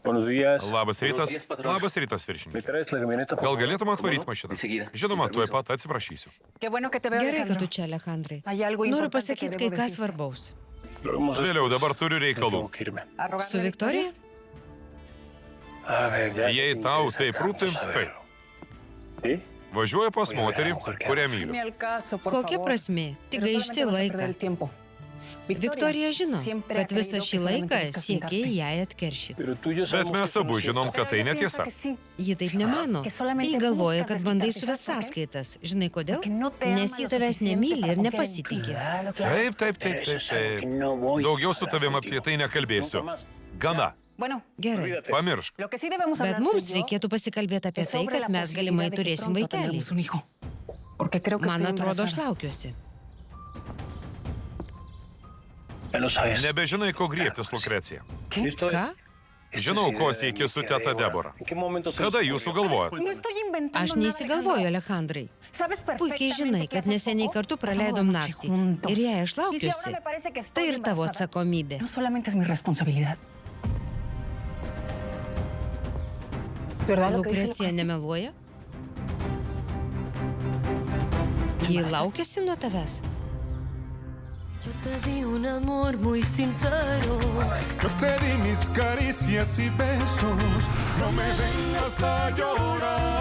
Labas rytas, viršininke. Gal galėtum atvaryti mašiną? Žinoma, tuoj pat atsiprašysiu. Gerai, kad tu čia, Alejandrai. Noriu pasakyti kai ką svarbaus. Vėliau dabar turiu reikalų. Su Viktorija? Jei tau taip rūpi, taip. Važiuoju pas moterį, kurią myliu. Kokia prasmė? Tik gaišti laiką. Viktorija žino, kad visą šį laiką siekė ją atkeršyti. Bet mes abu žinom, kad tai netiesa. Ji taip nemano. Ji galvoja, kad bandai suvesti sąskaitas. Žinai kodėl? Nes ji tavęs nemyli ir nepasitikė. Taip. Daugiau su tavim apie tai nekalbėsiu. Gana. Gerai. Pamiršk. Bet mums reikėtų pasikalbėti apie tai, kad mes galimai turėsim vaikelį. Man atrodo, aš laukiuosi. Nebežinai, ko griebtis, Lukrecija. Ką? Žinau, ko sieki su teta Debora. Kada jūs sugalvojat? Aš neįsigalvoju, Alejandrai. Puikiai žinai, kad neseniai kartu praleidom naktį. Ir jei aš laukiuosi, tai ir tavo atsakomybė. Lukrecija nemeluoja? Ji laukiasi nuo tavęs? Yo te di un amor muy sincero. Yo te di mis caricias y besos. No me vengas a llorar.